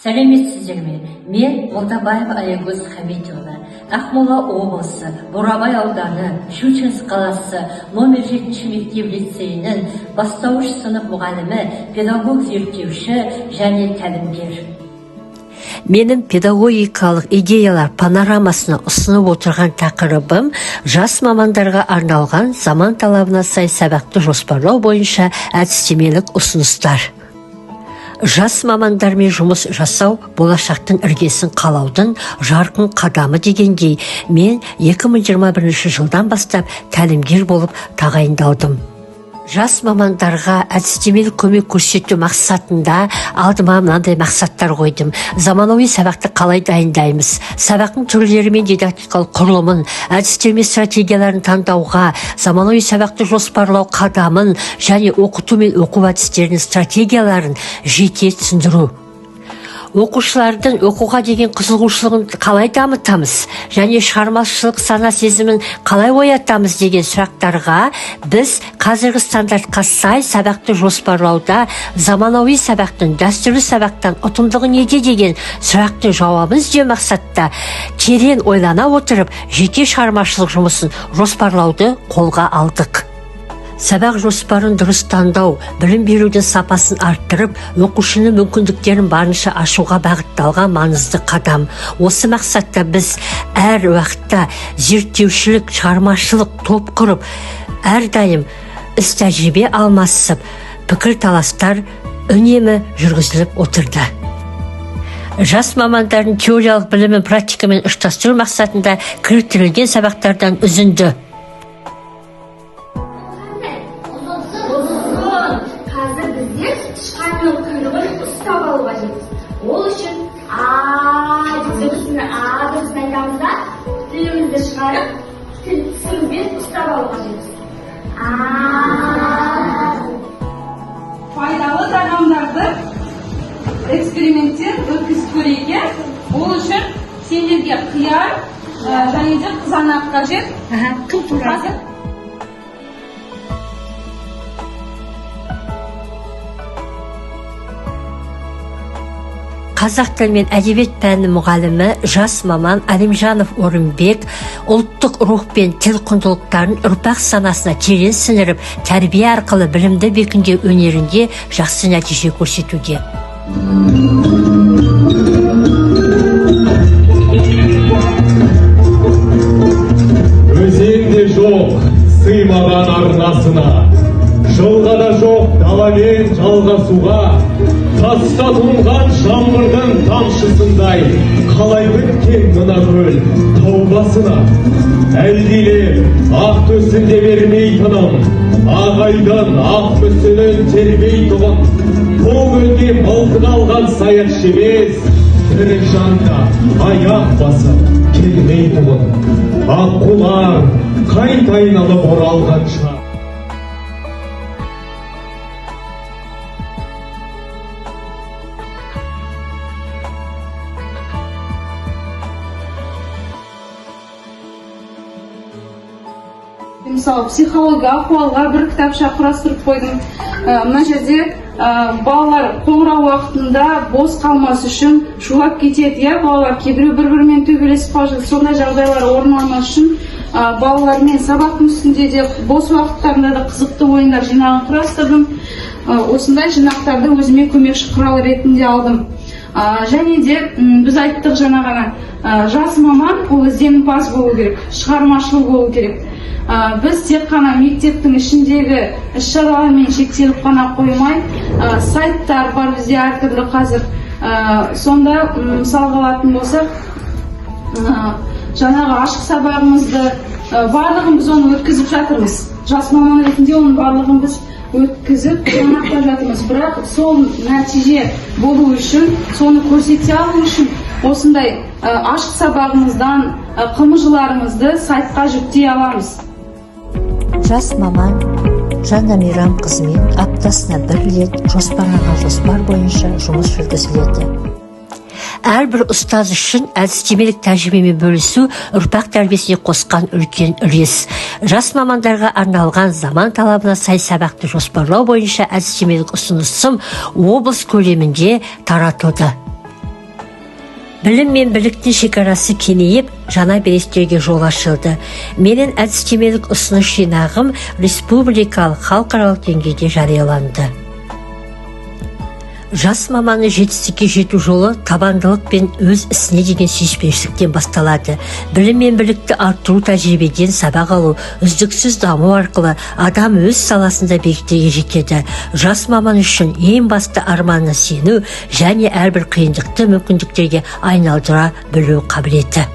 Сәлеметсіздер ме? Мен Молдабаева Аягөз Хамидовна. Ақмола облысы, Бурабай ауданы, Щучинск қаласы номер 7 мектеп лицейінің бастауыш сынып мұғалімі, педагог зерттеуші және тәлімгер. Менің педагогикалық идеялар панорамасына ұсынып отырған тақырыбым жас мамандарға арналған заман талабына сай сабақты жоспарлау бойынша әдістемелік ұсыныстар. Жас мамандармен жұмыс жасау болашақтың іргесін қалаудың жарқын қадамы дегендей, мен 2021 жылдан бастап тәлімгер болып тағайындалдым. Жас мамандарға әдістемелік көмек көрсету мақсатында алдыма мынандай мақсаттар қойдым. Заманауи сабақты қалай дайындаймыз? Сабақтың түрлері мен дидактикалық құрылымын, әдістеме стратегияларын таңдауға, заманауи сабақты жоспарлау қадамын және оқыту мен оқу әдістерінің стратегияларын жете түсіндіру. Оқушылардың оқуға деген қызығушылығын қалай дамытамыз және шығармашылық сана сезімін қалай оятамыз деген сұрақтарға біз қазіргі стандартқа сай сабақты жоспарлауда заманауи сабақтың дәстүрлі сабақтан ұтымдығы неде деген сұрақты жауабын іздеу мақсатта терең ойлана отырып жеке шығармашылық жұмысын жоспарлауды қолға алдық. Сабақ жоспарын дұрыс таңдау, білім берудің сапасын арттырып, оқушының мүмкіндіктерін барынша ашуға бағытталған маңызды қадам. Осы мақсатта біз әр уақытта зерттеушілік, шығармашылық топ құрып, әрдайым іс-тәжірибе алмасып, пікір таластар үнемі жүргізіліп отырды. Жас мамандардың теориялық білімін практикамен ұштастыру мақсатында кіріктірілген сабақтардан үзінді. Тышқанның құйрығын ұстап алу қажетпіз. Ол үшін дегенде дыбысын айтамыз да, тілімізді шығарып, тісімізбен ұстап алу қажетпіз. Пайдалы тағамдарды эксперименттен өткізіп көрейік. Ол үшін сендерге қияр және де қызанақ қажет. Кім туралы? Қазақ тілі мен әдебиет пәні мұғалімі жас маман Әлімжанов Орынбек ұлттық рух пен тіл құндылықтарын ұрпақ санасына терең сіңіріп, тәрбие арқылы білімді бекіндеу өнерінде жақсы нәтиже көрсетуде. Өзенде жоқ сыймаған арнасына, жылға да жоқ даламен жалғасуға, таста тұнған жаңбырдың тамшысындай қалай біткен мына көл таубасына. Әлдилеп ақ төсінде бермей тыным, ағайдан ақ мүсінін тербей тұғын. Бұл көлге мылтық алған саятшы емес, тірі жанда аяқ басып келмей тұғын. Аққулар қайта айналып оралғанша. Мысалы, психология ахуалға бір кітапша құрастырып қойдым. Мына жерде балалар қоңырау уақытында бос қалмас үшін шулап кетеді. Балалар кейбіреу бір-бірімен төбелесіп қалып, сондай жағдайлар орын алмас үшін балалармен сабақтың үстінде де бос уақыттарында да қызықты ойындар жинағын құрастырдым. Осындай жинақтарды өзіме көмекші құрал ретінде алдым. Және де біз айттық жаңа ғана, жас маман ол ізденімпаз болу керек, шығармашыл болу керек. Біз тек қана мектептің ішіндегі іс-шаралармен шектеліп қана қоймай, сайттар бар бізде әртүрлі қазір. Сонда мысалға алатын болсақ, жаңағы ашық сабағымызды барлығын біз оны өткізіп жатырмыз. Жас маман ретінде оның барлығын біз өткізіп жаңақтап жатырмыз. Бірақ сол нәтиже болу үшін, соны көрсете алу үшін осындай ашық сабағымыздан қымыжыларымызды сайтқа жүктей аламыз. Жас маман Жанна Мейрам қызымен аптасына бір рет жоспарланған жоспар бойынша жұмыс жүргізіледі. Әрбір ұстаз үшін әдістемелік тәжірибемен бөлісу ұрпақ тәрбиесіне қосқан үлкен үлес. Жас мамандарға арналған заман талабына сай сабақты жоспарлау бойынша әдістемелік ұсынысым облыс көлемінде таратылды. Білім мен біліктің шекарасы кеңейіп, жаңа белестерге жол ашылды. Менің әдістемелік ұсыныс жинағым республикалық халықаралық деңгейде жарияланды. Жас маманы жетістікке жету жолы табандылық пен өз ісіне деген сүйіспеншіліктен басталады. Білім мен білікті арттыру, тәжірибеден сабақ алу, үздіксіз даму арқылы адам өз саласында биіктікке жетеді. Жас маман үшін ең басты арманына сену және әрбір қиындықты мүмкіндіктерге айналдыра білу қабілеті.